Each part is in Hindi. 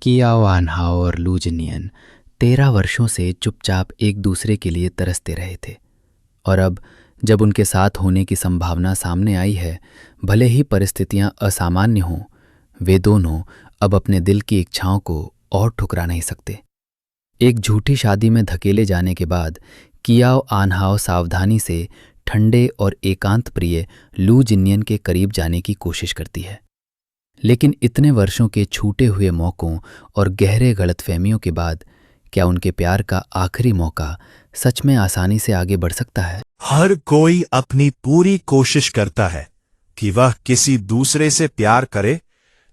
कियाओ आनहाओ और लू जिनियन 13 वर्षों से चुपचाप एक दूसरे के लिए तरसते रहे थे। और अब जब उनके साथ होने की संभावना सामने आई है, भले ही परिस्थितियां असामान्य हों, वे दोनों अब अपने दिल की इच्छाओं को और ठुकरा नहीं सकते। एक झूठी शादी में धकेले जाने के बाद कियाओ आनहाओ सावधानी से ठंडे और एकांत प्रिय लू जिनियन के करीब जाने की कोशिश करती है। लेकिन इतने वर्षों के छूटे हुए मौकों और गहरे गलतफहमियों के बाद क्या उनके प्यार का आखिरी मौका सच में आसानी से आगे बढ़ सकता है? हर कोई अपनी पूरी कोशिश करता है कि वह किसी दूसरे से प्यार करे,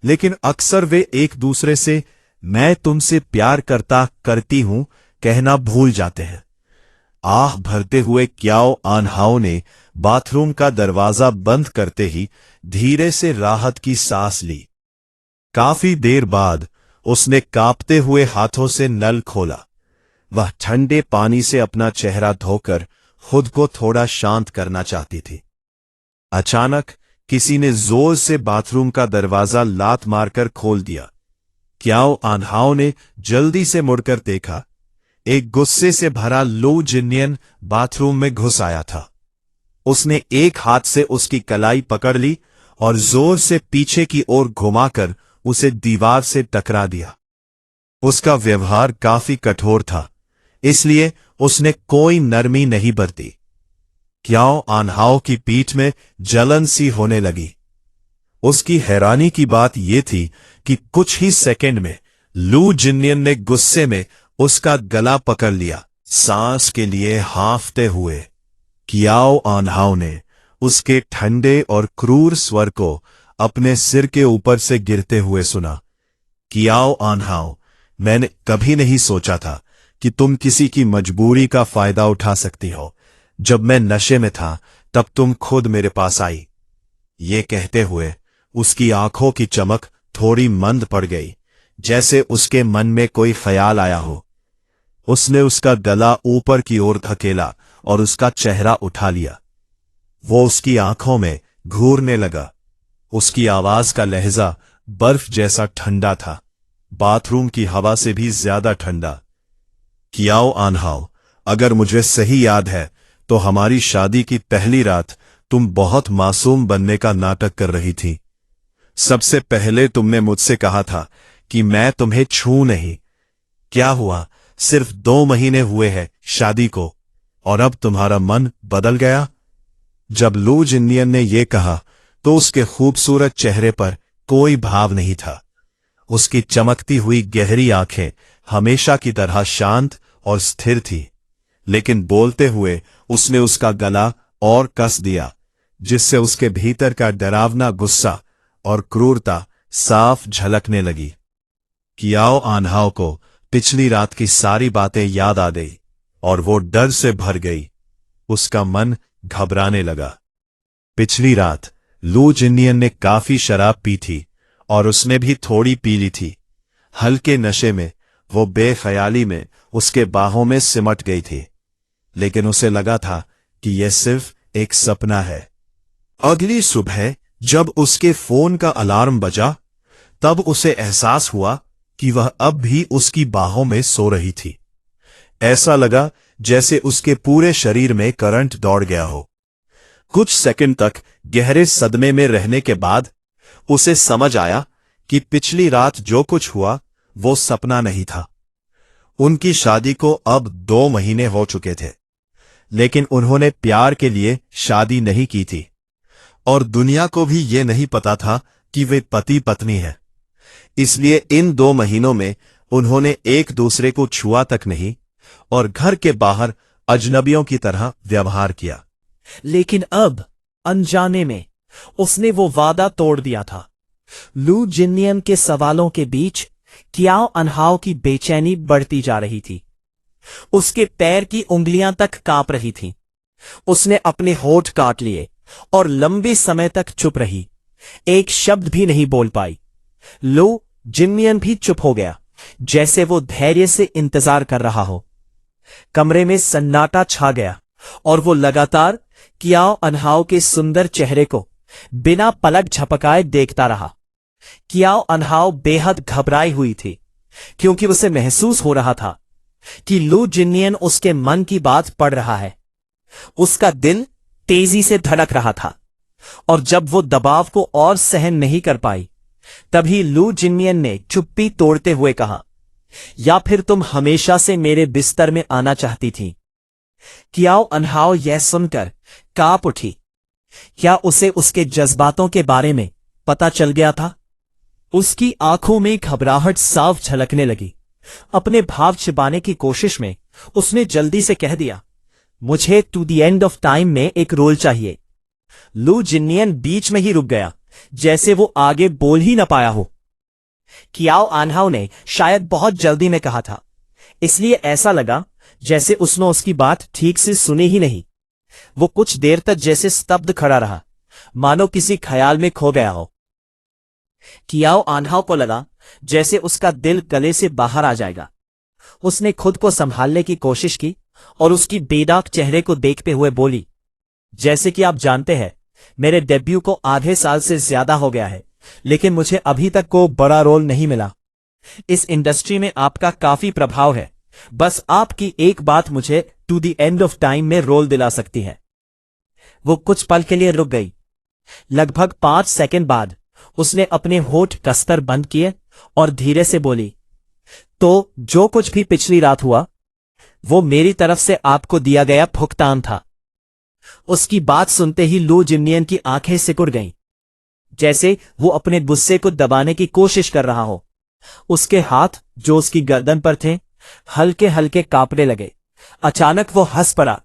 लेकिन अक्सर वे एक दूसरे से मैं तुमसे प्यार करती हूं कहना भूल जाते हैं। आह भरते हुए कियाओ आनहाओ ने बाथरूम का दरवाजा बंद करते ही धीरे से राहत की सांस ली। काफी देर बाद उसने कांपते हुए हाथों से नल खोला। वह ठंडे पानी से अपना चेहरा धोकर खुद को थोड़ा शांत करना चाहती थी। अचानक किसी ने जोर से बाथरूम का दरवाजा लात मारकर खोल दिया। कियाओ आनहाओ ने जल्दी से मुड़कर देखा। एक गुस्से से भरा लू जिनियन बाथरूम में घुस आया था। उसने एक हाथ से उसकी कलाई पकड़ ली और जोर से पीछे की ओर घुमाकर उसे दीवार से टकरा दिया। उसका व्यवहार काफी कठोर था, इसलिए उसने कोई नरमी नहीं बरती। कियाओ आनहाओ की पीठ में जलन सी होने लगी। उसकी हैरानी की बात यह थी कि कुछ ही सेकंड में लू जिनियन ने गुस्से में उसका गला पकड़ लिया। सांस के लिए हांफते हुए कियाओ आनहाओ ने उसके ठंडे और क्रूर स्वर को अपने सिर के ऊपर से गिरते हुए सुना। कियाओ आनहाओ, मैंने कभी नहीं सोचा था कि तुम किसी की मजबूरी का फायदा उठा सकती हो। जब मैं नशे में था तब तुम खुद मेरे पास आई। ये कहते हुए उसकी आंखों की चमक थोड़ी मंद पड़ गई, जैसे उसके मन में कोई ख्याल आया हो। उसने उसका गला ऊपर की ओर धकेला और उसका चेहरा उठा लिया। वो उसकी आंखों में घूरने लगा। उसकी आवाज का लहजा बर्फ जैसा ठंडा था, बाथरूम की हवा से भी ज्यादा ठंडा। कियाओ आनहाओ, अगर मुझे सही याद है तो हमारी शादी की पहली रात तुम बहुत मासूम बनने का नाटक कर रही थी। सबसे पहले तुमने मुझसे कहा था कि मैं तुम्हें छू नहीं। क्या हुआ, सिर्फ 2 महीने हुए हैं शादी को और अब तुम्हारा मन बदल गया? जब लू जिनियन ने यह कहा तो उसके खूबसूरत चेहरे पर कोई भाव नहीं था। उसकी चमकती हुई गहरी आंखें हमेशा की तरह शांत और स्थिर थी, लेकिन बोलते हुए उसने उसका गला और कस दिया, जिससे उसके भीतर का डरावना गुस्सा और क्रूरता साफ झलकने लगी। कियाओ आनहाओ को पिछली रात की सारी बातें याद आ गई और वो डर से भर गई। उसका मन घबराने लगा। पिछली रात लू जिनियन ने काफी शराब पी थी और उसने भी थोड़ी पी ली थी। हल्के नशे में वो बेख्याली में उसके बाहों में सिमट गई थी, लेकिन उसे लगा था कि यह सिर्फ एक सपना है। अगली सुबह जब उसके फोन का अलार्म बजा, तब उसे एहसास हुआ कि वह अब भी उसकी बाहों में सो रही थी। ऐसा लगा जैसे उसके पूरे शरीर में करंट दौड़ गया हो। कुछ सेकंड तक गहरे सदमे में रहने के बाद उसे समझ आया कि पिछली रात जो कुछ हुआ वो सपना नहीं था। उनकी शादी को अब 2 महीने हो चुके थे, लेकिन उन्होंने प्यार के लिए शादी नहीं की थी और दुनिया को भी ये नहीं पता था कि वे पति पत्नी हैं। इसलिए इन 2 महीनों में उन्होंने एक दूसरे को छुआ तक नहीं और घर के बाहर अजनबियों की तरह व्यवहार किया। लेकिन अब अनजाने में उसने वो वादा तोड़ दिया था। लू जिनियन के सवालों के बीच कियाओ आनहाओ की बेचैनी बढ़ती जा रही थी। उसके पैर की उंगलियां तक कांप रही थीं। उसने अपने होठ काट लिए और लंबे समय तक चुप रही, एक शब्द भी नहीं बोल पाई। लू जिनियन भी चुप हो गया, जैसे वो धैर्य से इंतजार कर रहा हो। कमरे में सन्नाटा छा गया और वो लगातार कियाओ आनहाओ के सुंदर चेहरे को बिना पलक झपकाए देखता रहा। कियाओ आनहाओ बेहद घबराई हुई थी। क्योंकि उसे महसूस हो रहा था कि लू जिनियन उसके मन की बात पढ़ रहा है। उसका दिल तेजी से धड़क रहा था और जब वो दबाव को और सहन नहीं कर पाई, तभी लू जिनियन ने चुप्पी तोड़ते हुए कहा, या फिर तुम हमेशा से मेरे बिस्तर में आना चाहती थी? कियाओ अनहाओ यह सुनकर कांप उठी। क्या उसे उसके जज्बातों के बारे में पता चल गया था? उसकी आंखों में घबराहट साफ झलकने लगी। अपने भाव छिपाने की कोशिश में उसने जल्दी से कह दिया, मुझे to the end of time में एक रोल चाहिए। लू जिनियन बीच में ही रुक गया, जैसे वो आगे बोल ही न पाया हो। कियाओ आनहाओ ने शायद बहुत जल्दी में कहा था, इसलिए ऐसा लगा जैसे उसने उसकी बात ठीक से सुनी ही नहीं। वो कुछ देर तक जैसे स्तब्ध खड़ा रहा, मानो किसी ख्याल में खो गया हो। कियाओ आनहाओ को लगा जैसे उसका दिल गले से बाहर आ जाएगा। उसने खुद को संभालने की कोशिश की और उसकी बेदाग चेहरे को देखते हुए बोली, जैसे कि आप जानते हैं, मेरे डेब्यू को आधे साल से ज्यादा हो गया है, लेकिन मुझे अभी तक को बड़ा रोल नहीं मिला। इस इंडस्ट्री में आपका काफी प्रभाव है, बस आपकी एक बात मुझे to the end of time में रोल दिला सकती है। वो कुछ पल के लिए रुक गई। लगभग 5 सेकंड बाद उसने अपने होठ कसकर बंद किए और धीरे से बोली, तो जो कुछ भी पिछली रात हुआ, वो मेरी तरफ से आपको दिया गया भुगतान था। उसकी बात सुनते ही लू जिनियन की आंखें सिकुड़ गईं, जैसे वो अपने गुस्से को दबाने की कोशिश कर रहा हो। उसके हाथ जो उसकी गर्दन पर थे हल्के हल्के कांपने लगे। अचानक वो हंस पड़ा।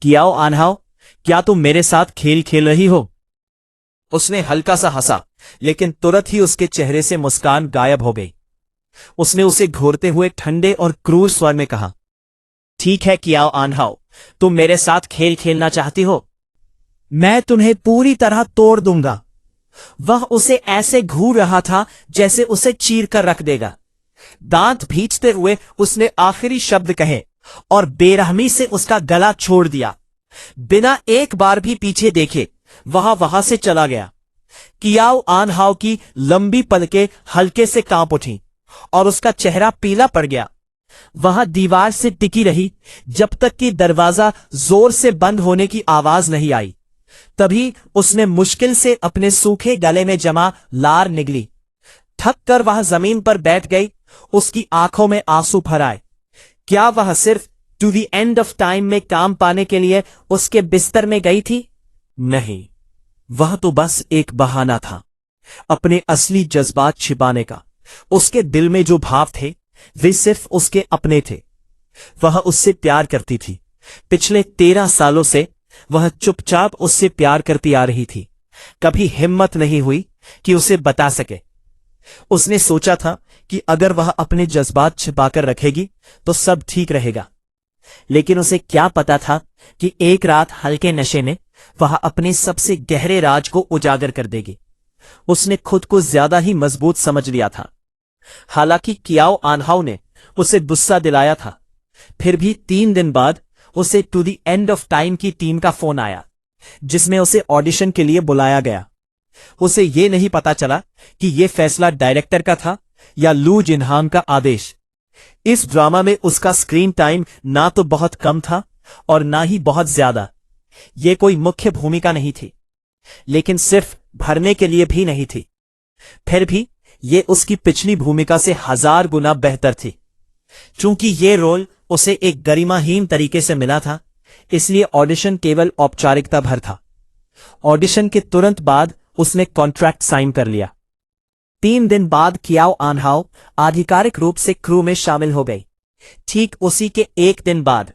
कियाओ आनहाओ, क्या तुम मेरे साथ खेल खेल रही हो? उसने हल्का सा हंसा, लेकिन तुरंत ही उसके चेहरे से मुस्कान गायब हो गई। उसने उसे घूरते हुए ठंडे और क्रूर स्वर में कहा, ठीक है कियाओ आनहाओ, तुम मेरे साथ खेल खेलना चाहती हो? मैं तुम्हें पूरी तरह तोड़ दूंगा। वह उसे ऐसे घूर रहा था जैसे उसे चीर कर रख देगा। दांत भींचते हुए उसने आखिरी शब्द कहे और बेरहमी से उसका गला छोड़ दिया। बिना एक बार भी पीछे देखे वहां से चला गया। कियाओ आनहाओ की लंबी पलकें हल्के से कांप उठी और उसका चेहरा पीला पड़ गया। वह दीवार से टिकी रही जब तक कि दरवाजा जोर से बंद होने की आवाज नहीं आई। तभी उसने मुश्किल से अपने सूखे गले में जमा लार निगली। थक कर वह जमीन पर बैठ गई। उसकी आंखों में आंसू भर आए। क्या वह सिर्फ to the end of time में काम पाने के लिए उसके बिस्तर में गई थी? नहीं, वह तो बस एक बहाना था अपने असली जज्बात छिपाने का। उसके दिल में जो भाव थे वे सिर्फ उसके अपने थे। वह उससे प्यार करती थी। पिछले 13 सालों से वह चुपचाप उससे प्यार करती आ रही थी। कभी हिम्मत नहीं हुई कि उसे बता सके। उसने सोचा था कि अगर वह अपने जज्बात छिपाकर रखेगी तो सब ठीक रहेगा, लेकिन उसे क्या पता था कि एक रात हल्के नशे में वह अपने सबसे गहरे राज को उजागर कर देगी। उसने खुद को ज्यादा ही मजबूत समझ लिया था। हालांकि कियाओ आनहाओ ने उसे गुस्सा दिलाया था, फिर भी 3 दिन बाद उसे to the end of time की टीम का फोन आया, जिसमें उसे ऑडिशन के लिए बुलाया गया। उसे यह नहीं पता चला कि यह फैसला डायरेक्टर का था या लू जिनहान का आदेश। इस ड्रामा में उसका स्क्रीन टाइम ना तो बहुत कम था और ना ही बहुत ज्यादा। यह कोई मुख्य भूमिका नहीं थी, लेकिन सिर्फ भरने के लिए भी नहीं थी। फिर भी यह उसकी पिछली भूमिका से 1000 गुना बेहतर थी। चूंकि यह रोल उसे एक गरिमाहीन तरीके से मिला था, इसलिए ऑडिशन केवल औपचारिकता भर था। ऑडिशन के तुरंत बाद उसने कॉन्ट्रैक्ट साइन कर लिया। 3 दिन बाद कियाओ आनहाओ आधिकारिक रूप से क्रू में शामिल हो गई। ठीक उसी के 1 दिन बाद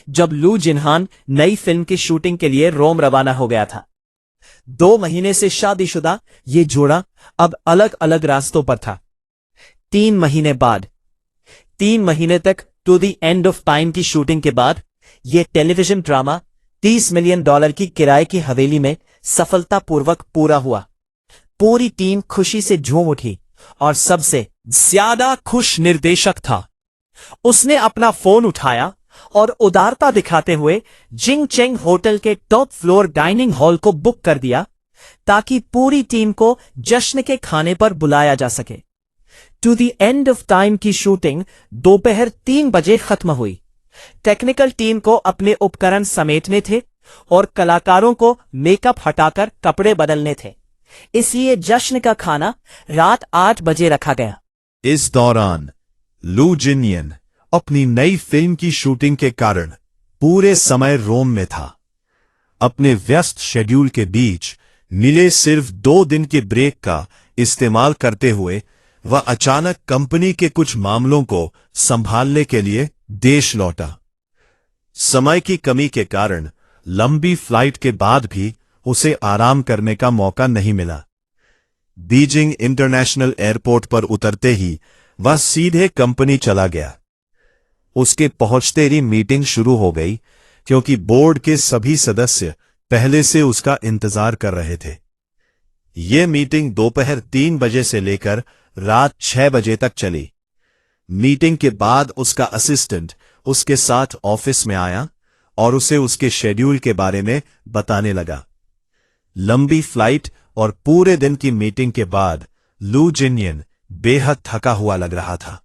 जब लू जिनहान नई फिल्म की शूटिंग के लिए रोम रवाना हो गया था। 2 महीने से शादीशुदा ये जोड़ा अब अलग अलग रास्तों पर था। 3 महीने बाद, 3 महीने तक to the end of time की शूटिंग के बाद यह टेलीविजन ड्रामा $30 मिलियन की किराए की हवेली में सफलतापूर्वक पूरा हुआ। पूरी टीम खुशी से झूम उठी और सबसे ज्यादा खुश निर्देशक था। उसने अपना फोन उठाया और उदारता दिखाते हुए जिंग चेंग होटल के टॉप फ्लोर डाइनिंग हॉल को बुक कर दिया ताकि पूरी टीम को जश्न के खाने पर बुलाया जा सके। To the end of time की शूटिंग दोपहर 3 बजे खत्म हुई। टेक्निकल टीम को अपने उपकरण समेटने थे और कलाकारों को मेकअप हटाकर कपड़े बदलने थे, इसलिए जश्न का खाना रात 8 बजे रखा गया। इस दौरान लू जिनियन अपनी नई फिल्म की शूटिंग के कारण पूरे समय रोम में था। अपने व्यस्त शेड्यूल के बीच मिले सिर्फ 2 दिन के ब्रेक का इस्तेमाल करते हुए वह अचानक कंपनी के कुछ मामलों को संभालने के लिए देश लौटा। समय की कमी के कारण लंबी फ्लाइट के बाद भी उसे आराम करने का मौका नहीं मिला। बीजिंग इंटरनेशनल एयरपोर्ट पर उतरते ही वह सीधे कंपनी चला गया। उसके पहुंचते ही मीटिंग शुरू हो गई, क्योंकि बोर्ड के सभी सदस्य पहले से उसका इंतजार कर रहे थे। यह मीटिंग दोपहर 3 बजे से लेकर रात 6 बजे तक चली। मीटिंग के बाद उसका असिस्टेंट उसके साथ ऑफिस में आया और उसे उसके शेड्यूल के बारे में बताने लगा। लंबी फ्लाइट और पूरे दिन की मीटिंग के बाद लू जिनियन बेहद थका हुआ लग रहा था।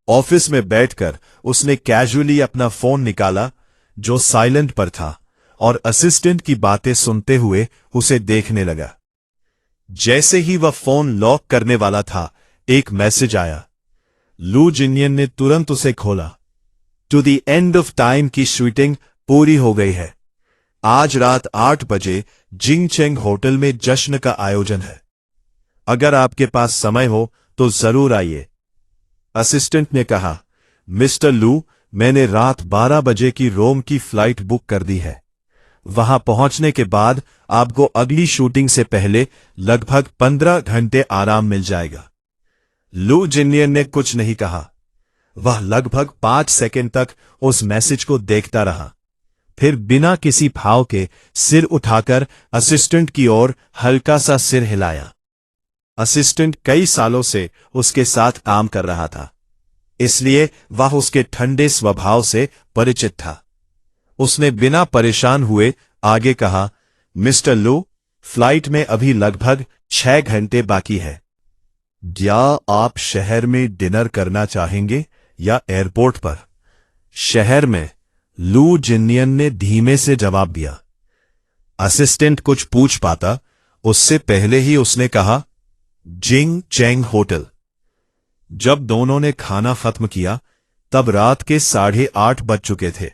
ऑफिस में बैठकर उसने कैजुअली अपना फोन निकाला, जो साइलेंट पर था, और असिस्टेंट की बातें सुनते हुए उसे देखने लगा। जैसे ही वह फोन लॉक करने वाला था, एक मैसेज आया। लू जिनियन ने तुरंत उसे खोला। To the end of time की शूटिंग पूरी हो गई है। आज रात 8 बजे जिंगचेंग होटल में जश्न का आयोजन है। अगर आपके पास समय हो तो जरूर आइए। असिस्टेंट ने कहा, मिस्टर लू, मैंने रात 12 बजे की रोम की फ्लाइट बुक कर दी है। वहां पहुंचने के बाद आपको अगली शूटिंग से पहले लगभग 15 घंटे आराम मिल जाएगा। लू जिनियन ने कुछ नहीं कहा। वह लगभग 5 सेकंड तक उस मैसेज को देखता रहा, फिर बिना किसी भाव के सिर उठाकर असिस्टेंट की ओर हल्का सा सिर हिलाया। असिस्टेंट कई सालों से उसके साथ काम कर रहा था, इसलिए वह उसके ठंडे स्वभाव से परिचित था। उसने बिना परेशान हुए आगे कहा, मिस्टर लू, फ्लाइट में अभी लगभग 6 घंटे बाकी है। क्या आप शहर में डिनर करना चाहेंगे या एयरपोर्ट पर? शहर में, लू जिनियन ने धीमे से जवाब दिया। असिस्टेंट कुछ पूछ पाता उससे पहले ही उसने कहा, जिंग चेंग होटल। जब दोनों ने खाना खत्म किया तब रात के 8:30 बज चुके थे।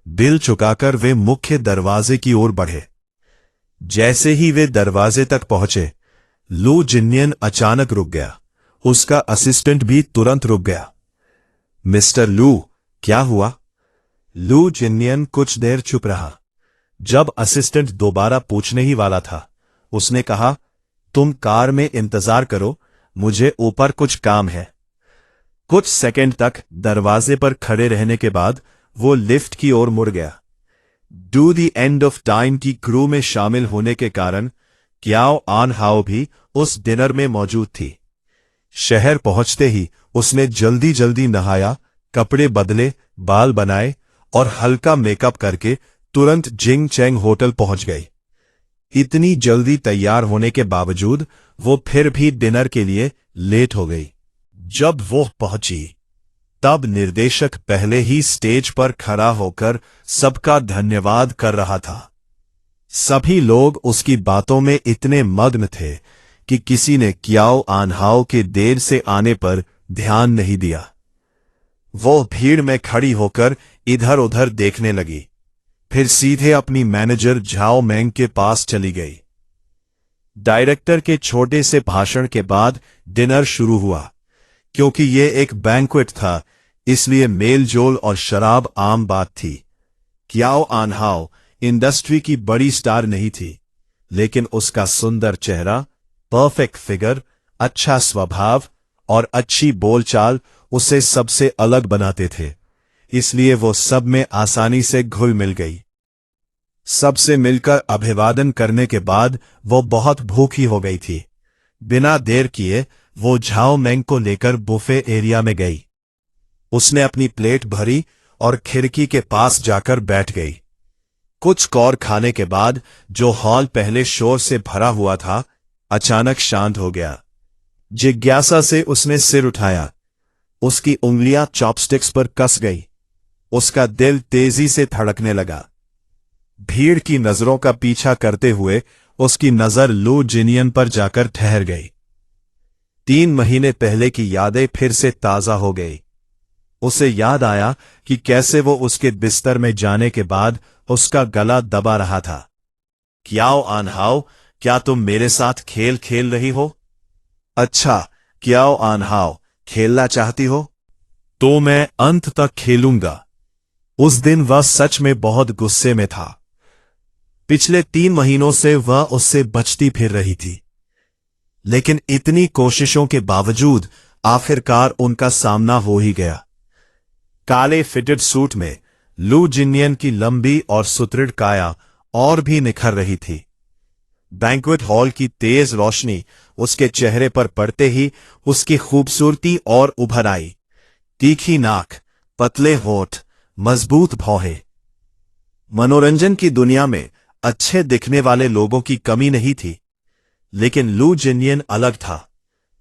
बिल चुकाकर वे मुख्य दरवाजे की ओर बढ़े। जैसे ही वे दरवाजे तक पहुंचे, लू जिनियन अचानक रुक गया। उसका असिस्टेंट भी तुरंत रुक गया। मिस्टर लू, क्या हुआ? लू जिनियन कुछ देर चुप रहा। जब असिस्टेंट दोबारा पूछने ही वाला था, उसने कहा, तुम कार में इंतजार करो, मुझे ऊपर कुछ काम है। कुछ सेकंड तक दरवाजे पर खड़े रहने के बाद वो लिफ्ट की ओर मुड़ गया। Do the end of time की क्रू में शामिल होने के कारण क्याओ आन हाओ भी उस डिनर में मौजूद थी। शहर पहुंचते ही उसने जल्दी जल्दी नहाया, कपड़े बदले, बाल बनाए और हल्का मेकअप करके तुरंत जिंग चेंग होटल पहुंच गई। इतनी जल्दी तैयार होने के बावजूद वो फिर भी डिनर के लिए लेट हो गई। जब वो पहुंची तब निर्देशक पहले ही स्टेज पर खड़ा होकर सबका धन्यवाद कर रहा था। सभी लोग उसकी बातों में इतने मग्न थे कि किसी ने क्याओ आनहाओ के देर से आने पर ध्यान नहीं दिया। वो भीड़ में खड़ी होकर इधर उधर देखने लगी, फिर सीधे अपनी मैनेजर झाओ मैंग के पास चली गई। डायरेक्टर के छोटे से भाषण के बाद डिनर शुरू हुआ। क्योंकि ये एक बैंक्वेट था, इसलिए मेलजोल और शराब आम बात थी। क्याओ आनहाओ इंडस्ट्री की बड़ी स्टार नहीं थी, लेकिन उसका सुंदर चेहरा, परफेक्ट फिगर, अच्छा स्वभाव और अच्छी बोलचाल उसे सबसे अलग बनाते थे। इसलिए वो सब में आसानी से घुल मिल गई। सबसे मिलकर अभिवादन करने के बाद वो बहुत भूखी हो गई थी। बिना देर किए वो झाओ मैंग को लेकर बुफे एरिया में गई। उसने अपनी प्लेट भरी और खिड़की के पास जाकर बैठ गई। कुछ कौर खाने के बाद जो हॉल पहले शोर से भरा हुआ था, अचानक शांत हो गया। जिज्ञासा से उसने सिर उठाया। उसकी उंगलियां चॉपस्टिक्स पर कस गई। उसका दिल तेजी से धड़कने लगा। भीड़ की नजरों का पीछा करते हुए उसकी नजर लू जिनियन पर जाकर ठहर गई। 3 महीने पहले की यादें फिर से ताजा हो गई। उसे याद आया कि कैसे वो उसके बिस्तर में जाने के बाद उसका गला दबा रहा था। क्याओ आनहाओ, क्या तुम मेरे साथ खेल खेल रही हो? अच्छा, क्याओ आनहाओ, खेलना चाहती हो? तो मैं अंत तक खेलूंगा। उस दिन वह सच में बहुत गुस्से में था। पिछले 3 महीनों से वह उससे बचती फिर रही थी, लेकिन इतनी कोशिशों के बावजूद आखिरकार उनका सामना हो ही गया। काले फिटेड सूट में लू जिनियन की लंबी और सुदृढ़ काया और भी निखर रही थी। बैंक्वेट हॉल की तेज रोशनी उसके चेहरे पर पड़ते ही उसकी खूबसूरती और उभर आई। तीखी नाक, पतले होठ, मजबूत भौहें। मनोरंजन की दुनिया में अच्छे दिखने वाले लोगों की कमी नहीं थी, लेकिन लू जिनियन अलग था।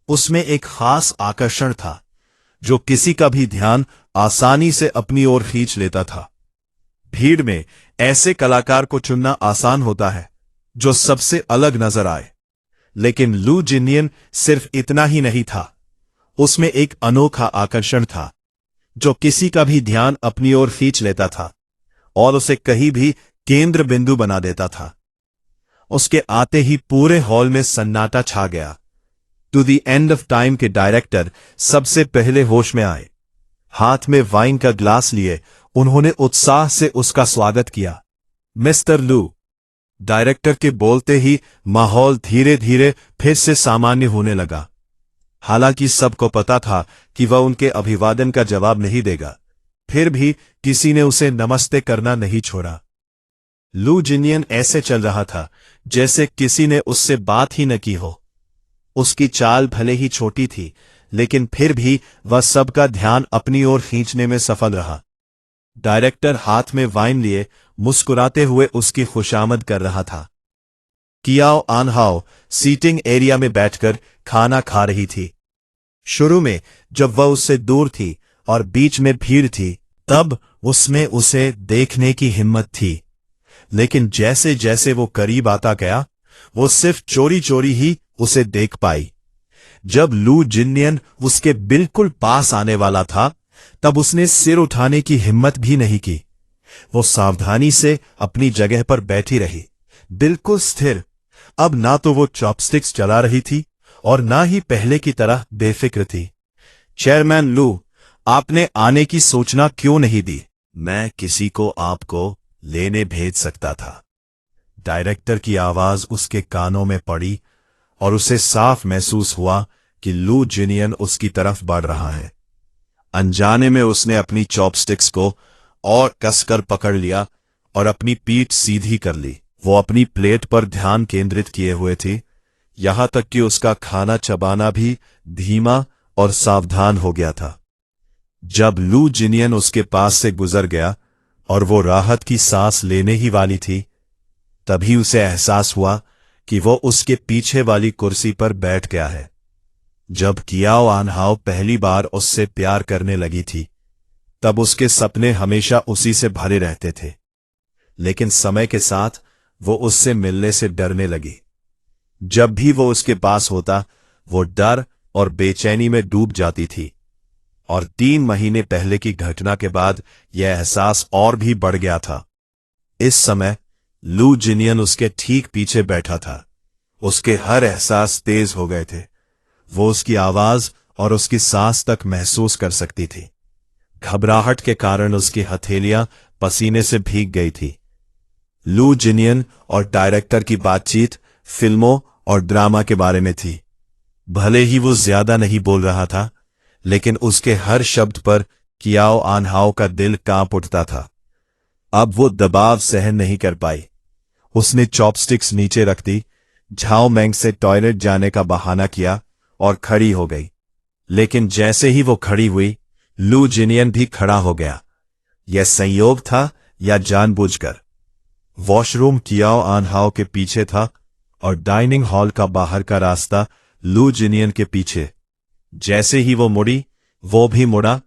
उसमें एक खास आकर्षण था जो किसी का भी ध्यान आसानी से अपनी ओर खींच लेता था। भीड़ में ऐसे कलाकार को चुनना आसान होता है जो सबसे अलग नजर आए, लेकिन लू जिनियन सिर्फ इतना ही नहीं था। उसमें एक अनोखा आकर्षण था जो किसी का भी ध्यान अपनी ओर खींच लेता था और उसे कहीं भी केंद्र बिंदु बना देता था। उसके आते ही पूरे हॉल में सन्नाटा छा गया। To the end of time के डायरेक्टर सबसे पहले होश में आए। हाथ में वाइन का ग्लास लिए उन्होंने उत्साह से उसका स्वागत किया। मिस्टर लू, डायरेक्टर के बोलते ही माहौल धीरे धीरे फिर से सामान्य होने लगा। हालांकि सबको पता था कि वह उनके अभिवादन का जवाब नहीं देगा, फिर भी किसी ने उसे नमस्ते करना नहीं छोड़ा। लू जिनियन ऐसे चल रहा था जैसे किसी ने उससे बात ही न की हो। उसकी चाल भले ही छोटी थी, लेकिन फिर भी वह सबका ध्यान अपनी ओर खींचने में सफल रहा। डायरेक्टर हाथ में वाइन लिए मुस्कुराते हुए उसकी खुशामद कर रहा था। कियाओ आनहाओ सीटिंग एरिया में बैठकर खाना खा रही थी। शुरू में जब वह उससे दूर थी और बीच में भीड़ थी, तब उसमें उसे देखने की हिम्मत थी, लेकिन जैसे जैसे वो करीब आता गया, वो सिर्फ चोरी चोरी ही उसे देख पाई। जब लू जिनियन उसके बिल्कुल पास आने वाला था, तब उसने सिर उठाने की हिम्मत भी नहीं की। वो सावधानी से अपनी जगह पर बैठी रही, बिल्कुल स्थिर। अब ना तो वो चॉपस्टिक्स चला रही थी और ना ही पहले की तरह बेफिक्र थी। चेयरमैन लू, आपने आने की सूचना क्यों नहीं दी? मैं किसी को आपको लेने भेज सकता था। डायरेक्टर की आवाज उसके कानों में पड़ी और उसे साफ महसूस हुआ कि लू जिनियन उसकी तरफ बढ़ रहा है। अनजाने में उसने अपनी चॉपस्टिक्स को और कसकर पकड़ लिया और अपनी पीठ सीधी कर ली। वो अपनी प्लेट पर ध्यान केंद्रित किए हुए थी, यहां तक कि उसका खाना चबाना भी धीमा और सावधान हो गया था। जब लू जिनियन उसके पास से गुजर गया और वो राहत की सांस लेने ही वाली थी, तभी उसे एहसास हुआ कि वो उसके पीछे वाली कुर्सी पर बैठ गया है। जब कियाओ आनहाओ पहली बार उससे प्यार करने लगी थी, तब उसके सपने हमेशा उसी से भरे रहते थे, लेकिन समय के साथ वो उससे मिलने से डरने लगी। जब भी वो उसके पास होता, वो डर और बेचैनी में डूब जाती थी, और 3 महीने पहले की घटना के बाद यह एहसास और भी बढ़ गया था। इस समय लू जिनियन उसके ठीक पीछे बैठा था। उसके हर एहसास तेज हो गए थे। वो उसकी आवाज और उसकी सांस तक महसूस कर सकती थी। घबराहट के कारण उसकी हथेलियां पसीने से भीग गई थी। लू जिनियन और डायरेक्टर की बातचीत फिल्मों और ड्रामा के बारे में थी। भले ही वो ज्यादा नहीं बोल रहा था, लेकिन उसके हर शब्द पर कियाओ आनहाओ का दिल कांप उठता था। अब वो दबाव सहन नहीं कर पाई। उसने चॉपस्टिक्स नीचे रख दी, झाओ मैंग से टॉयलेट जाने का बहाना किया और खड़ी हो गई। लेकिन जैसे ही वो खड़ी हुई, लू जिनियन भी खड़ा हो गया। यह संयोग था या जानबूझकर? वॉशरूम कियाओ आनहाओ के पीछे था और डाइनिंग हॉल का बाहर का रास्ता लू जिनियन के पीछे। जैसे ही वो मुड़ी, वो भी मुड़ा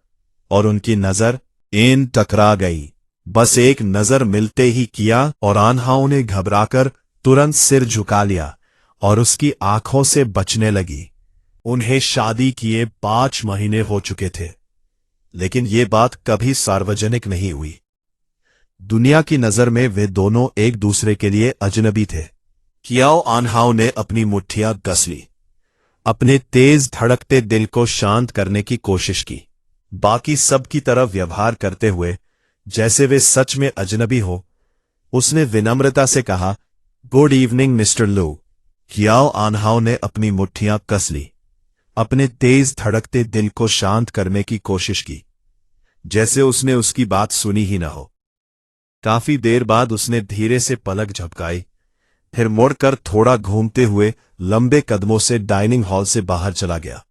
और उनकी नजर इन टकरा गई। बस एक नजर मिलते ही किया और आन्हाओं ने घबराकर तुरंत सिर झुका लिया और उसकी आंखों से बचने लगी। उन्हें शादी किए 5 महीने हो चुके थे, लेकिन ये बात कभी सार्वजनिक नहीं हुई। दुनिया की नजर में वे दोनों एक दूसरे के लिए अजनबी थे। कियाओ आन्हाओं ने अपनी मुट्ठियां कस ली, अपने तेज धड़कते दिल को शांत करने की कोशिश की, बाकी सब की तरह व्यवहार करते हुए जैसे वे सच में अजनबी हो। उसने विनम्रता से कहा, गुड इवनिंग मिस्टर लू। कियाओ आन्हाओं ने अपनी मुट्ठियां कस ली, अपने तेज धड़कते दिल को शांत करने की कोशिश की, जैसे उसने उसकी बात सुनी ही न हो। काफी देर बाद उसने धीरे से पलक झपकाई, फिर मुड़कर थोड़ा घूमते हुए लंबे कदमों से डाइनिंग हॉल से बाहर चला गया।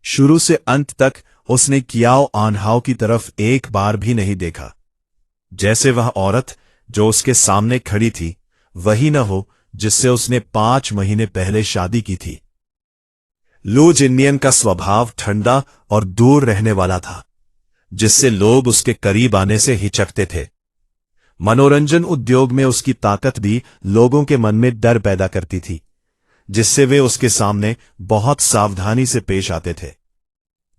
शुरू से अंत तक उसने कियाओ आन्हाओं की तरफ एक बार भी नहीं देखा, जैसे वह औरत जो उसके सामने खड़ी थी वही न हो जिससे उसने 5 महीने पहले शादी की थी। लू जिनियन का स्वभाव ठंडा और दूर रहने वाला था, जिससे लोग उसके करीब आने से हिचकते थे। मनोरंजन उद्योग में उसकी ताकत भी लोगों के मन में डर पैदा करती थी, जिससे वे उसके सामने बहुत सावधानी से पेश आते थे।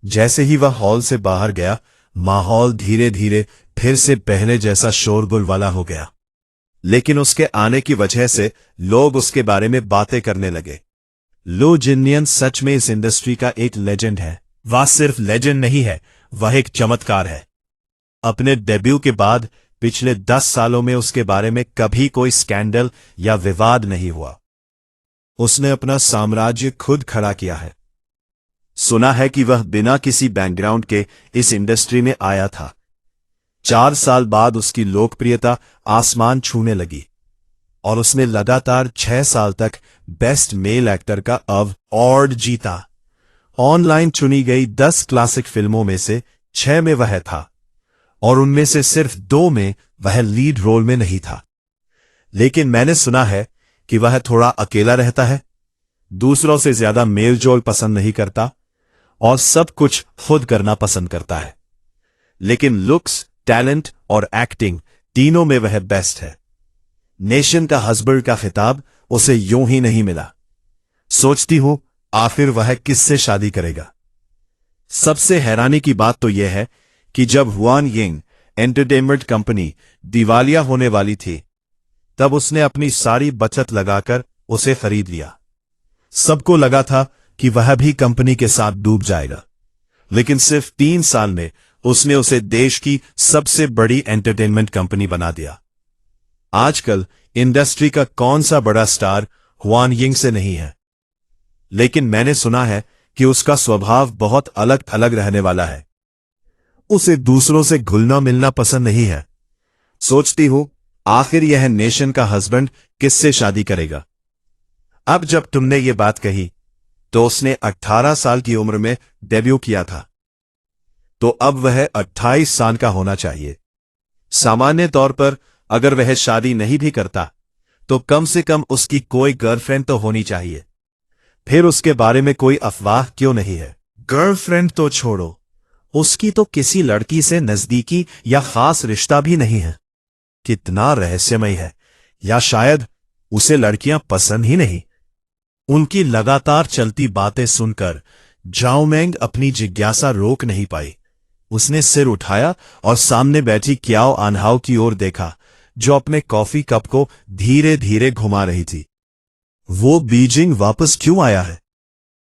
जैसे ही वह हॉल से बाहर गया, माहौल धीरे धीरे फिर से पहले जैसा शोरगुल वाला हो गया। लेकिन उसके आने की वजह से लोग उसके बारे में बातें करने लगे। लू जिनियन सच में इस इंडस्ट्री का एक लेजेंड है। वह सिर्फ लेजेंड नहीं है, वह एक चमत्कार है। अपने डेब्यू के बाद पिछले 10 सालों में उसके बारे में कभी कोई स्कैंडल या विवाद नहीं हुआ। उसने अपना साम्राज्य खुद खड़ा किया है। सुना है कि वह बिना किसी बैकग्राउंड के इस इंडस्ट्री में आया था। 4 साल बाद उसकी लोकप्रियता आसमान छूने लगी और उसने लगातार 6 साल तक बेस्ट मेल एक्टर का अवार्ड जीता। ऑनलाइन चुनी गई 10 क्लासिक फिल्मों में से 6 में वह था और उनमें से सिर्फ 2 में वह लीड रोल में नहीं था। लेकिन मैंने सुना है कि वह थोड़ा अकेला रहता है, दूसरों से ज्यादा मेलजोल पसंद नहीं करता और सब कुछ खुद करना पसंद करता है। लेकिन लुक्स, टैलेंट और एक्टिंग तीनों में वह बेस्ट है। नेशन का हस्बैंड का खिताब उसे यूं ही नहीं मिला। सोचती हूं आखिर वह किससे शादी करेगा। सबसे हैरानी की बात तो यह है कि जब हुआन यिंग एंटरटेनमेंट कंपनी दिवालिया होने वाली थी, तब उसने अपनी सारी बचत लगाकर उसे खरीद लिया। सबको लगा था कि वह भी कंपनी के साथ डूब जाएगा, लेकिन सिर्फ 3 साल में उसने उसे देश की सबसे बड़ी एंटरटेनमेंट कंपनी बना दिया। आजकल इंडस्ट्री का कौन सा बड़ा स्टार हुआन यिंग से नहीं है, लेकिन मैंने सुना है कि उसका स्वभाव बहुत अलग थलग रहने वाला है। उसे दूसरों से घुलना मिलना पसंद नहीं है। सोचती हूं आखिर यह नेशन का हस्बैंड किससे शादी करेगा। अब जब तुमने ये बात कही तो उसने 18 साल की उम्र में डेब्यू किया था, तो अब वह 28 साल का होना चाहिए। सामान्य तौर पर अगर वह शादी नहीं भी करता तो कम से कम उसकी कोई गर्लफ्रेंड तो होनी चाहिए। फिर उसके बारे में कोई अफवाह क्यों नहीं है। गर्लफ्रेंड तो छोड़ो, उसकी तो किसी लड़की से नजदीकी या खास रिश्ता भी नहीं है। कितना रहस्यमय है, या शायद उसे लड़कियां पसंद ही नहीं। उनकी लगातार चलती बातें सुनकर जाओ मेंग अपनी जिज्ञासा रोक नहीं पाई। उसने सिर उठाया और सामने बैठी कियाओ आन्हाओं की ओर देखा, जो अपने कॉफी कप को धीरे धीरे घुमा रही थी। वो बीजिंग वापस क्यों आया है?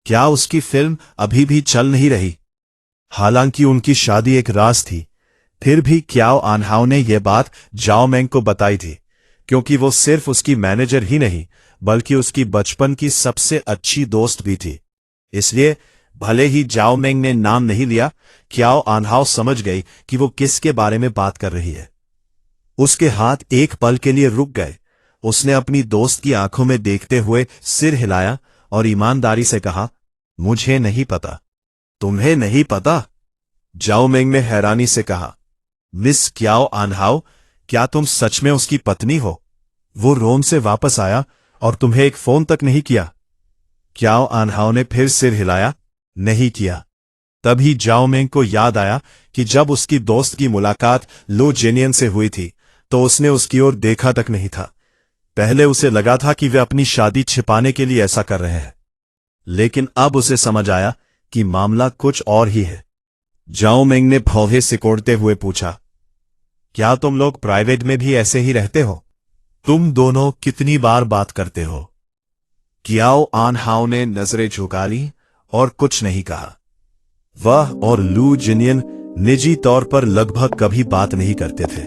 क्या उसकी फिल्म अभी भी चल नहीं रही? हालांकि उनकी शादी एक राज थी, फिर भी कियाओ आन्हाओं ने यह बात जाओ मेंग को बताई थी, क्योंकि वो सिर्फ उसकी मैनेजर ही नहीं बल्कि उसकी बचपन की सबसे अच्छी दोस्त भी थी। इसलिए भले ही जाओ मेंग ने नाम नहीं लिया, कियाओ आन्हाओं समझ गई कि वो किसके बारे में बात कर रही है। उसके हाथ एक पल के लिए रुक गए। उसने अपनी दोस्त की आंखों में देखते हुए सिर हिलाया और ईमानदारी से कहा, मुझे नहीं पता। तुम्हें नहीं पता? जाओ मेंग ने हैरानी से कहा। मिस कियाओ आन्हाओं, क्या तुम सच में उसकी पत्नी हो? वो रोम से वापस आया और तुम्हें एक फोन तक नहीं किया। क्याओ आनहाओ ने फिर सिर हिलाया। नहीं किया। तभी जाओ मेंग को याद आया कि जब उसकी दोस्त की मुलाकात लू जिनियन से हुई थी तो उसने उसकी ओर देखा तक नहीं था। पहले उसे लगा था कि वे अपनी शादी छिपाने के लिए ऐसा कर रहे हैं, लेकिन अब उसे समझ आया कि मामला कुछ और ही है। जाओ मेंग ने भौहे सिकोड़ते हुए पूछा, क्या तुम लोग प्राइवेट में भी ऐसे ही रहते हो? तुम दोनों कितनी बार बात करते हो? क्याओ आनहाओ ने नजरें झुका ली और कुछ नहीं कहा। वह और लू जिनियन निजी तौर पर लगभग कभी बात नहीं करते थे।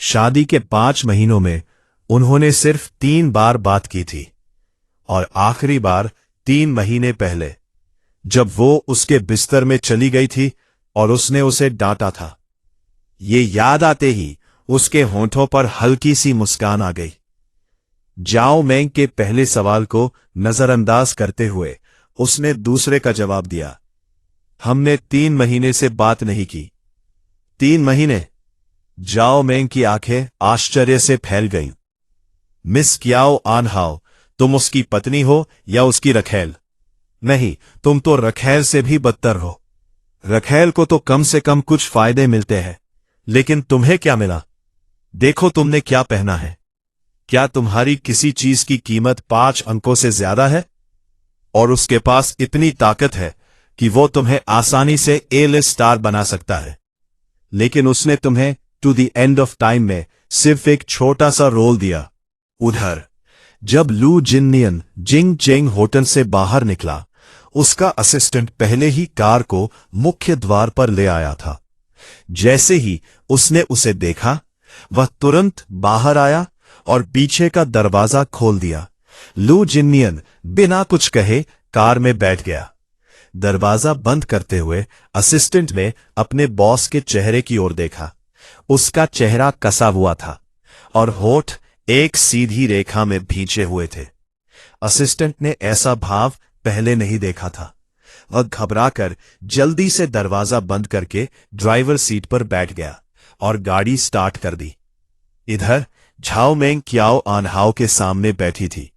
शादी के 5 महीनों में उन्होंने सिर्फ 3 बार बात की थी, और आखिरी बार 3 महीने पहले, जब वो उसके बिस्तर में चली गई थी और उसने उसे डांटा था। ये याद आते ही उसके होंठों पर हल्की सी मुस्कान आ गई। जाओ मेंग के पहले सवाल को नजरअंदाज करते हुए उसने दूसरे का जवाब दिया, हमने 3 महीने से बात नहीं की। 3 महीने? जाओ मेंग की आंखें आश्चर्य से फैल गईं। मिस क्याओ आनहाओ, तुम उसकी पत्नी हो या उसकी रखैल? नहीं, तुम तो रखैल से भी बदतर हो। रखैल को तो कम से कम कुछ फायदे मिलते हैं, लेकिन तुम्हें क्या मिला? देखो तुमने क्या पहना है। क्या तुम्हारी किसी चीज की कीमत 5 अंकों से ज्यादा है? और उसके पास इतनी ताकत है कि वो तुम्हें आसानी से ए-लिस्ट स्टार बना सकता है, लेकिन उसने तुम्हें to the end of time में सिर्फ एक छोटा सा रोल दिया। उधर जब लू जिनियन जिंग चेंग होटल से बाहर निकला, उसका असिस्टेंट पहले ही कार को मुख्य द्वार पर ले आया था। जैसे ही उसने उसे देखा, वह तुरंत बाहर आया और पीछे का दरवाजा खोल दिया। लू जिनियन बिना कुछ कहे कार में बैठ गया। दरवाजा बंद करते हुए असिस्टेंट ने अपने बॉस के चेहरे की ओर देखा। उसका चेहरा कसा हुआ था और होठ एक सीधी रेखा में भींचे हुए थे। असिस्टेंट ने ऐसा भाव पहले नहीं देखा था। वह घबराकर जल्दी से दरवाजा बंद करके ड्राइवर सीट पर बैठ गया और गाड़ी स्टार्ट कर दी। इधर झाओ मेंग क्याओ आनहाओ के सामने बैठी थी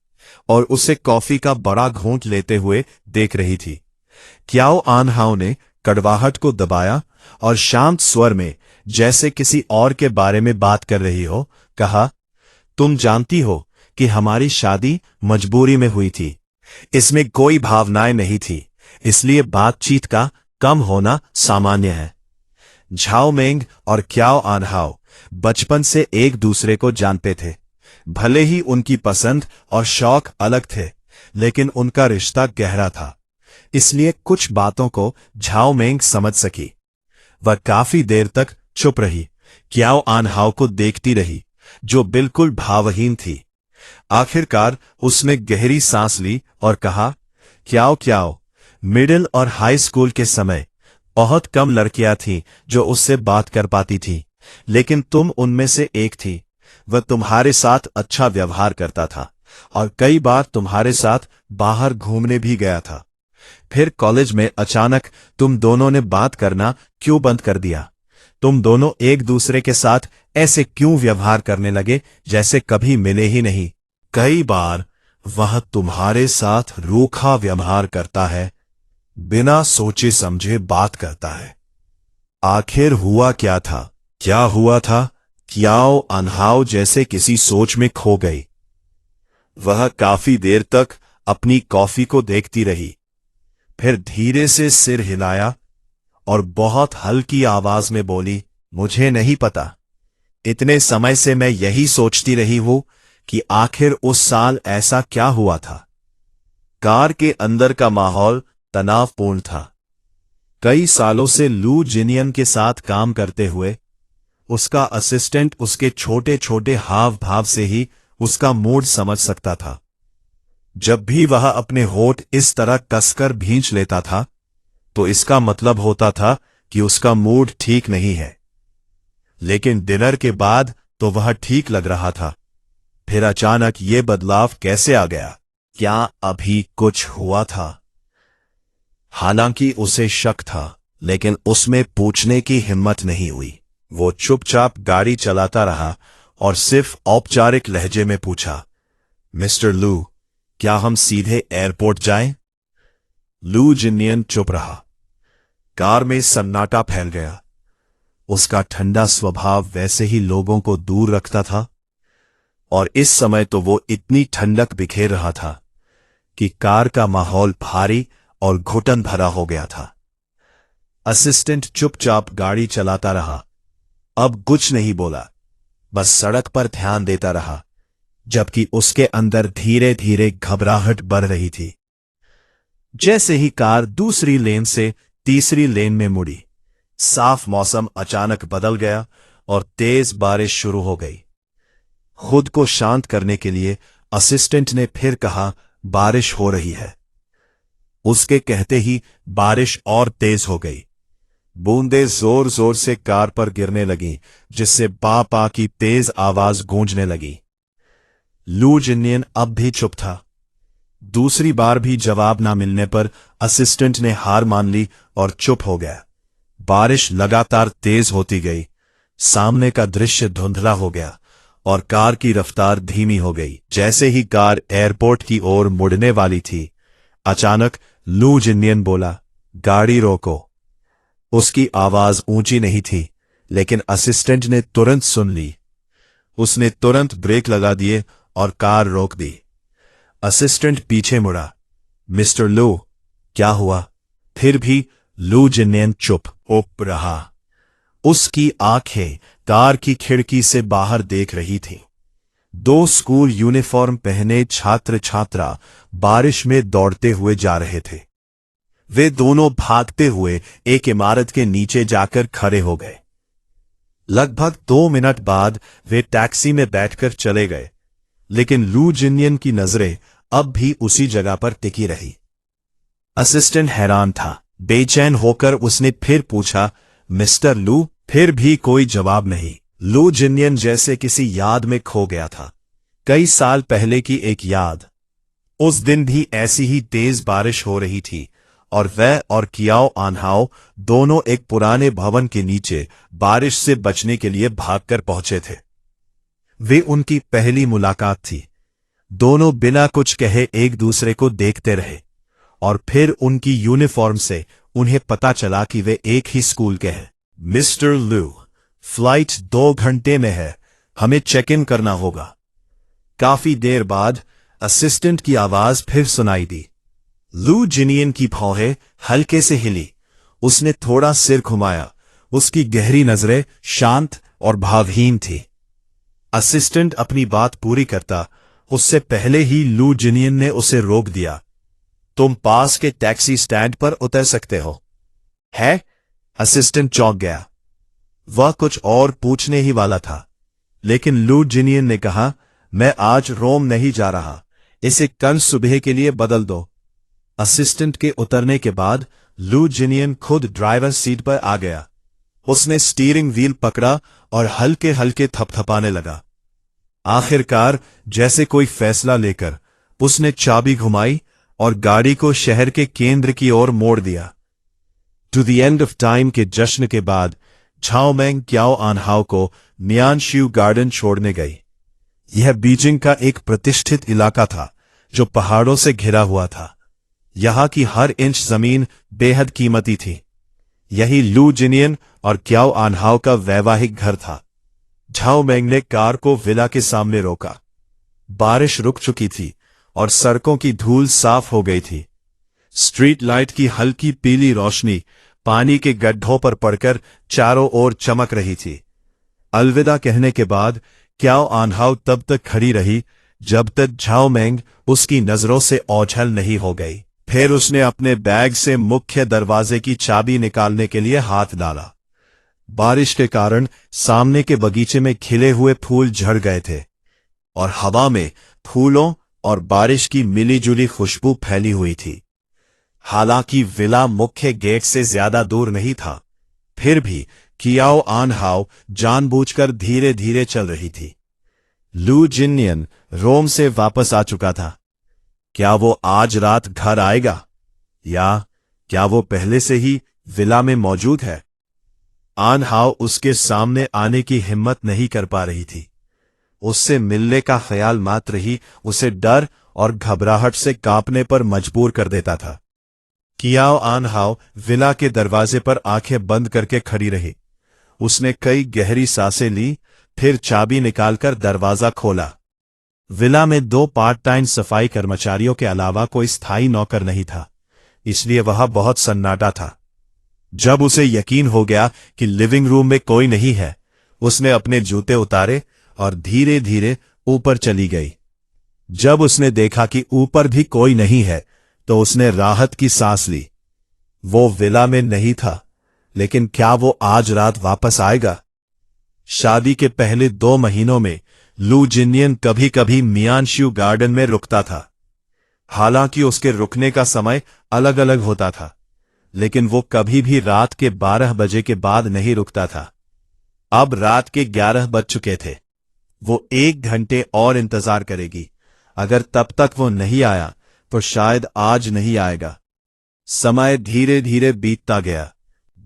और उसे कॉफी का बड़ा घूंट लेते हुए देख रही थी। क्याओ आनहाओ ने कड़वाहट को दबाया और शांत स्वर में, जैसे किसी और के बारे में बात कर रही हो, कहा, तुम जानती हो कि हमारी शादी मजबूरी में हुई थी। इसमें कोई भावनाएं नहीं थी, इसलिए बातचीत का कम होना सामान्य है। झाओ मेंग और क्याओ आनहाओ बचपन से एक दूसरे को जानते थे। भले ही उनकी पसंद और शौक अलग थे, लेकिन उनका रिश्ता गहरा था। इसलिए कुछ बातों को झाओ मेंग समझ सकी। वह काफी देर तक चुप रही, क्याओ आनहाओ को देखती रही, जो बिल्कुल भावहीन थी। आखिरकार उसने गहरी सांस ली और कहा, क्याओ, मिडिल और हाई स्कूल के समय बहुत कम लड़कियां थीं जो उससे बात कर पाती थी, लेकिन तुम उनमें से एक थी। वह तुम्हारे साथ अच्छा व्यवहार करता था और कई बार तुम्हारे साथ बाहर घूमने भी गया था। फिर कॉलेज में अचानक तुम दोनों ने बात करना क्यों बंद कर दिया? तुम दोनों एक दूसरे के साथ ऐसे क्यों व्यवहार करने लगे जैसे कभी मिले ही नहीं? कई बार वह तुम्हारे साथ रूखा व्यवहार करता है, बिना सोचे समझे बात करता है। आखिर हुआ क्या था? क्या हुआ था? क्याओ आनहाओ जैसे किसी सोच में खो गई। वह काफी देर तक अपनी कॉफी को देखती रही, फिर धीरे से सिर हिलाया और बहुत हल्की आवाज में बोली, मुझे नहीं पता। इतने समय से मैं यही सोचती रही हूं कि आखिर उस साल ऐसा क्या हुआ था। कार के अंदर का माहौल तनावपूर्ण था। कई सालों से लू जिनियन के साथ काम करते हुए उसका असिस्टेंट उसके छोटे छोटे हाव भाव से ही उसका मूड समझ सकता था। जब भी वह अपने होठ इस तरह कसकर भींच लेता था, तो इसका मतलब होता था कि उसका मूड ठीक नहीं है। लेकिन डिनर के बाद तो वह ठीक लग रहा था। फिर अचानक ये बदलाव कैसे आ गया? क्या अभी कुछ हुआ था? हालांकि उसे शक था, लेकिन उसमें पूछने की हिम्मत नहीं हुई। वो चुपचाप गाड़ी चलाता रहा और सिर्फ औपचारिक लहजे में पूछा, मिस्टर लू, क्या हम सीधे एयरपोर्ट जाएं? लू जिनियन चुप रहा। कार में सन्नाटा फैल गया। उसका ठंडा स्वभाव वैसे ही लोगों को दूर रखता था, और इस समय तो वो इतनी ठंडक बिखेर रहा था कि कार का माहौल भारी और घुटन भरा हो गया था। असिस्टेंट चुपचाप गाड़ी चलाता रहा। अब कुछ नहीं बोला, बस सड़क पर ध्यान देता रहा, जबकि उसके अंदर धीरे धीरे घबराहट बढ़ रही थी। जैसे ही कार दूसरी लेन से तीसरी लेन में मुड़ी, साफ मौसम अचानक बदल गया और तेज बारिश शुरू हो गई। खुद को शांत करने के लिए असिस्टेंट ने फिर कहा, बारिश हो रही है। उसके कहते ही बारिश और तेज हो गई। बूंदें जोर जोर से कार पर गिरने लगीं, जिससे पा पा की तेज आवाज गूंजने लगी। लू जिनियन अब भी चुप था। दूसरी बार भी जवाब ना मिलने पर असिस्टेंट ने हार मान ली और चुप हो गया। बारिश लगातार तेज होती गई। सामने का दृश्य धुंधला हो गया और कार की रफ्तार धीमी हो गई। जैसे ही कार एयरपोर्ट की ओर मुड़ने वाली थी, अचानक लू जिनियन बोला, गाड़ी रोको। उसकी आवाज ऊंची नहीं थी, लेकिन असिस्टेंट ने तुरंत सुन ली। उसने तुरंत ब्रेक लगा दिए और कार रोक दी। असिस्टेंट पीछे मुड़ा। मिस्टर लू, क्या हुआ? फिर भी लू जिनियन चुप रहा। उसकी आंखें कार की खिड़की से बाहर देख रही थीं। दो स्कूल यूनिफॉर्म पहने छात्र छात्रा बारिश में दौड़ते हुए जा रहे थे। वे दोनों भागते हुए एक इमारत के नीचे जाकर खड़े हो गए। लगभग 2 मिनट बाद वे टैक्सी में बैठकर चले गए, लेकिन लू जिनियन की नजरें अब भी उसी जगह पर टिकी रही। असिस्टेंट हैरान था। बेचैन होकर उसने फिर पूछा, मिस्टर लू? फिर भी कोई जवाब नहीं। लू जिनियन जैसे किसी याद में खो गया था। कई साल पहले की एक याद। उस दिन भी ऐसी ही तेज बारिश हो रही थी और वह और कियाओ आनहाओ दोनों एक पुराने भवन के नीचे बारिश से बचने के लिए भागकर पहुंचे थे। वे उनकी पहली मुलाकात थी। दोनों बिना कुछ कहे एक दूसरे को देखते रहे और फिर उनकी यूनिफॉर्म से उन्हें पता चला कि वे एक ही स्कूल के हैं। मिस्टर लू, फ्लाइट 2 घंटे में है, हमें चेक इन करना होगा। काफी देर बाद असिस्टेंट की आवाज फिर सुनाई दी। लू जिनियन की भौहें हल्के से हिली। उसने थोड़ा सिर घुमाया। उसकी गहरी नजरें शांत और भावहीन थी। असिस्टेंट अपनी बात पूरी करता, उससे पहले ही लू जिनियन ने उसे रोक दिया। तुम पास के टैक्सी स्टैंड पर उतर सकते हो। है? असिस्टेंट चौंक गया। वह कुछ और पूछने ही वाला था, लेकिन लू जिनियन ने कहा, मैं आज रोम नहीं जा रहा, इसे कल सुबह के लिए बदल दो। असिस्टेंट के उतरने के बाद लू जिनियन खुद ड्राइवर सीट पर आ गया। उसने स्टीयरिंग व्हील पकड़ा और हल्के हल्के थपथपाने लगा। आखिरकार जैसे कोई फैसला लेकर उसने चाबी घुमाई और गाड़ी को शहर के केंद्र की ओर मोड़ दिया। To the end of time के जश्न के बाद झाओमेंग क्याओ आनहाओ को मियानशियू गार्डन छोड़ने गई। यह बीजिंग का एक प्रतिष्ठित इलाका था जो पहाड़ों से घिरा हुआ था। यहां की हर इंच जमीन बेहद कीमती थी। यही लू जिनियन और क्याओ आनहाओ का वैवाहिक घर था। झाओमेंग ने कार को विला के सामने रोका। बारिश रुक चुकी थी और सड़कों की धूल साफ हो गई थी। स्ट्रीट लाइट की हल्की पीली रोशनी पानी के गड्ढों पर पड़कर चारों ओर चमक रही थी। अलविदा कहने के बाद क्याओ आनहाओ तब तक खड़ी रही जब तक झाओमेंग उसकी नजरों से ओझल नहीं हो गई। फिर उसने अपने बैग से मुख्य दरवाजे की चाबी निकालने के लिए हाथ डाला। बारिश के कारण सामने के बगीचे में खिले हुए फूल झड़ गए थे और हवा में फूलों और बारिश की मिलीजुली खुशबू फैली हुई थी। हालांकि विला मुख्य गेट से ज्यादा दूर नहीं था, फिर भी कियाओ आनहाओ जानबूझकर धीरे धीरे चल रही थी। लू जिनियन रोम से वापस आ चुका था। क्या वो आज रात घर आएगा या क्या वो पहले से ही विला में मौजूद है? आनहाओ उसके सामने आने की हिम्मत नहीं कर पा रही थी। उससे मिलने का ख्याल मात्र ही उसे डर और घबराहट से कांपने पर मजबूर कर देता था। कियाओ आन हाओ विला के दरवाजे पर आंखें बंद करके खड़ी रही। उसने कई गहरी सांसें ली, फिर चाबी निकालकर दरवाजा खोला। विला में 2 पार्ट टाइम सफाई कर्मचारियों के अलावा कोई स्थायी नौकर नहीं था, इसलिए वहां बहुत सन्नाटा था। जब उसे यकीन हो गया कि लिविंग रूम में कोई नहीं है, उसने अपने जूते उतारे और धीरे धीरे ऊपर चली गई। जब उसने देखा कि ऊपर भी कोई नहीं है, तो उसने राहत की सांस ली। वो विला में नहीं था, लेकिन क्या वो आज रात वापस आएगा? शादी के पहले 2 महीनों में लू जिनियन कभी कभी मियानशियू गार्डन में रुकता था। हालांकि उसके रुकने का समय अलग अलग होता था, लेकिन वो कभी भी रात के 12 बजे के बाद नहीं रुकता था। अब रात के 11 बज चुके थे। वो 1 घंटे और इंतजार करेगी। अगर तब तक वो नहीं आया तो शायद आज नहीं आएगा। समय धीरे धीरे बीतता गया।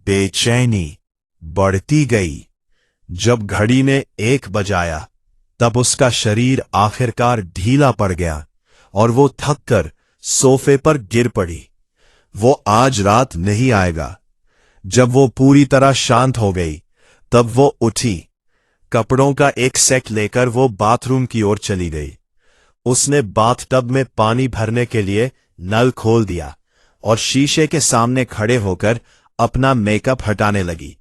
बेचैनी बढ़ती गई। जब घड़ी ने 1 बजाया, तब उसका शरीर आखिरकार ढीला पड़ गया और वो थककर सोफे पर गिर पड़ी। वो आज रात नहीं आएगा। जब वो पूरी तरह शांत हो गई, तब वो उठी। कपड़ों का एक सेट लेकर वो बाथरूम की ओर चली गई। उसने बाथटब में पानी भरने के लिए नल खोल दिया और शीशे के सामने खड़े होकर अपना मेकअप हटाने लगी।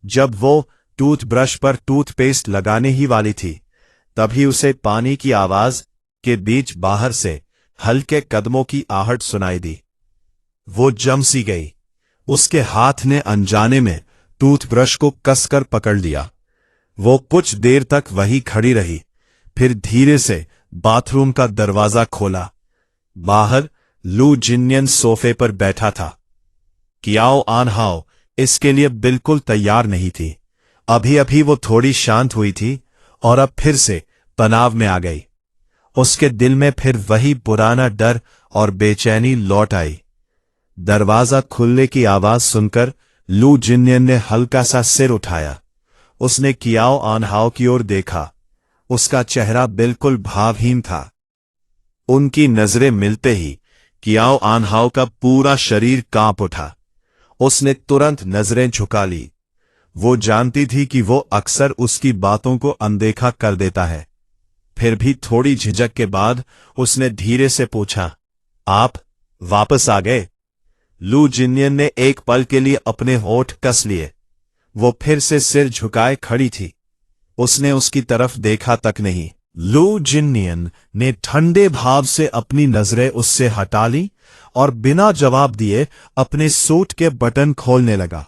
जब वो टूथब्रश पर टूथपेस्ट लगाने ही वाली थी, तभी उसे पानी की आवाज के बीच बाहर से हल्के कदमों की आहट सुनाई दी। वो जम सी गई। उसके हाथ ने अनजाने में टूथब्रश को कसकर पकड़ लिया। वो कुछ देर तक वहीं खड़ी रही, फिर धीरे से बाथरूम का दरवाजा खोला। बाहर लू जिनियन सोफे पर बैठा था। कियाओ आन हाओ इसके लिए बिल्कुल तैयार नहीं थी। अभी अभी वो थोड़ी शांत हुई थी और अब फिर से तनाव में आ गई। उसके दिल में फिर वही पुराना डर और बेचैनी लौट आई। दरवाजा खुलने की आवाज सुनकर लू जिनियन ने हल्का सा सिर उठाया। उसने कियाओ आन हाओ की ओर देखा। उसका चेहरा बिल्कुल भावहीन था। उनकी नजरें मिलते ही कियाओ आन हाओ का पूरा शरीर कांप उठा। उसने तुरंत नजरें झुका ली। वो जानती थी कि वो अक्सर उसकी बातों को अनदेखा कर देता है। फिर भी थोड़ी झिझक के बाद उसने धीरे से पूछा, आप वापस आ गए? लू जिनियन ने एक पल के लिए अपने होठ कस लिए। वो फिर से सिर झुकाए खड़ी थी। उसने उसकी तरफ देखा तक नहीं। लू जिनियन ने ठंडे भाव से अपनी नजरें उससे हटा ली और बिना जवाब दिए अपने सूट के बटन खोलने लगा।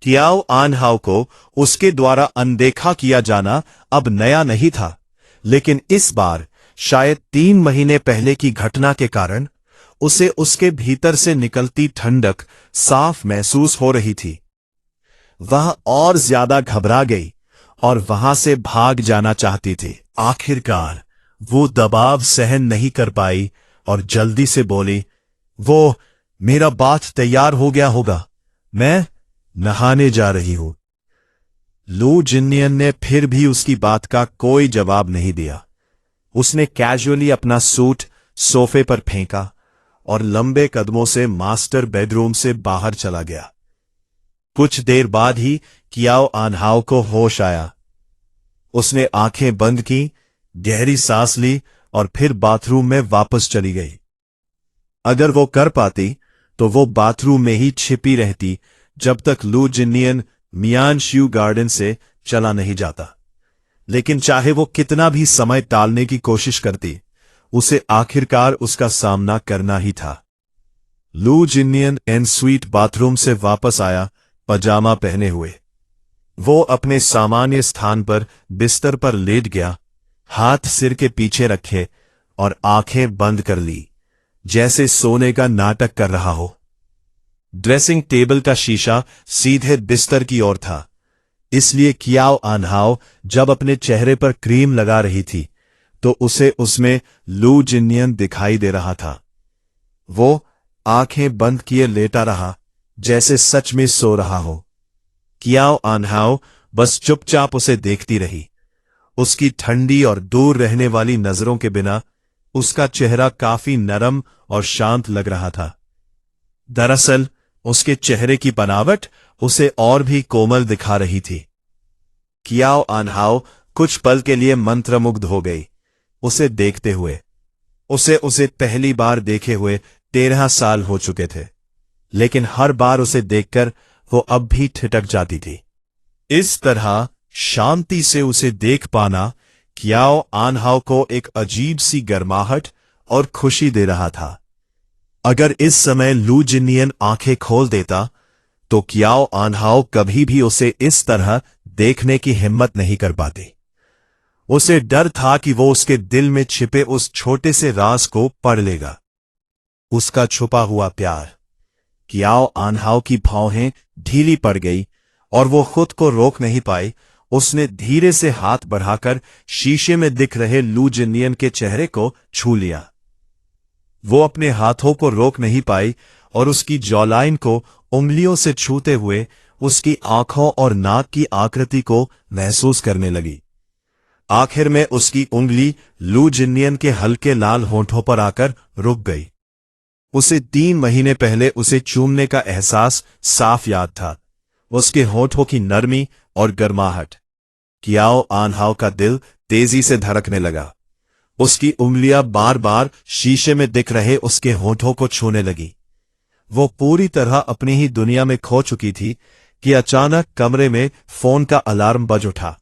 कियाओ आन हाओ को उसके द्वारा अनदेखा किया जाना अब नया नहीं था, लेकिन इस बार शायद 3 महीने पहले की घटना के कारण उसे उसके भीतर से निकलती ठंडक साफ महसूस हो रही थी। वह और ज्यादा घबरा गई और वहां से भाग जाना चाहती थी। आखिरकार वो दबाव सहन नहीं कर पाई और जल्दी से बोली, वो मेरा बाथ तैयार हो गया होगा, मैं नहाने जा रही हूं। लू जिनियन ने फिर भी उसकी बात का कोई जवाब नहीं दिया। उसने कैजुअली अपना सूट सोफे पर फेंका और लंबे कदमों से मास्टर बेडरूम से बाहर चला गया। कुछ देर बाद ही कियाओ आन हाओ को होश आया। उसने आंखें बंद की, गहरी सांस ली और फिर बाथरूम में वापस चली गई। अगर वो कर पाती तो वो बाथरूम में ही छिपी रहती जब तक लू जिनियन मियानशियू गार्डन से चला नहीं जाता। लेकिन चाहे वो कितना भी समय टालने की कोशिश करती, उसे आखिरकार उसका सामना करना ही था। लू जिनियन एन स्वीट बाथरूम से वापस आया, पजामा पहने हुए। वो अपने सामान्य स्थान पर बिस्तर पर लेट गया, हाथ सिर के पीछे रखे और आंखें बंद कर ली, जैसे सोने का नाटक कर रहा हो। ड्रेसिंग टेबल का शीशा सीधे बिस्तर की ओर था, इसलिए कियाओ आन हाओ जब अपने चेहरे पर क्रीम लगा रही थी तो उसे उसमें लू जिनियन दिखाई दे रहा था। वो आंखें बंद किए लेटा रहा, जैसे सच में सो रहा हो। कियाओ आन हाओ बस चुपचाप उसे देखती रही। उसकी ठंडी और दूर रहने वाली नजरों के बिना उसका चेहरा काफी नरम और शांत लग रहा था। दरअसल उसके चेहरे की बनावट उसे और भी कोमल दिखा रही थी। कियाओ आनहाओ कुछ पल के लिए मंत्रमुग्ध हो गई उसे देखते हुए। उसे पहली बार देखे हुए 13 साल हो चुके थे, लेकिन हर बार उसे देखकर वो अब भी ठिठक जाती थी। इस तरह शांति से उसे देख पाना कियाओ आनहाओ को एक अजीब सी गर्माहट और खुशी दे रहा था। अगर इस समय लू जिनियन आंखें खोल देता तो कियाओ आनहाओ कभी भी उसे इस तरह देखने की हिम्मत नहीं कर पाती। उसे डर था कि वो उसके दिल में छिपे उस छोटे से राज को पढ़ लेगा, उसका छुपा हुआ प्यार। कियाओ आनहाओ की भौहें ढीली पड़ गई और वो खुद को रोक नहीं पाई। उसने धीरे से हाथ बढ़ाकर शीशे में दिख रहे लू जिनियन के चेहरे को छू लिया। वो अपने हाथों को रोक नहीं पाई और उसकी जॉलाइन को उंगलियों से छूते हुए उसकी आंखों और नाक की आकृति को महसूस करने लगी। आखिर में उसकी उंगली लू जिनियन के हल्के लाल होंठों पर आकर रुक गई। उसे 3 महीने पहले उसे चूमने का एहसास साफ याद था, उसके होठों की नरमी और गर्माहट। कियाओ आनहाओ का दिल तेजी से धड़कने लगा। उसकी उंगलियां बार बार शीशे में दिख रहे उसके होठों को छूने लगी। वो पूरी तरह अपनी ही दुनिया में खो चुकी थी कि अचानक कमरे में फोन का अलार्म बज उठा।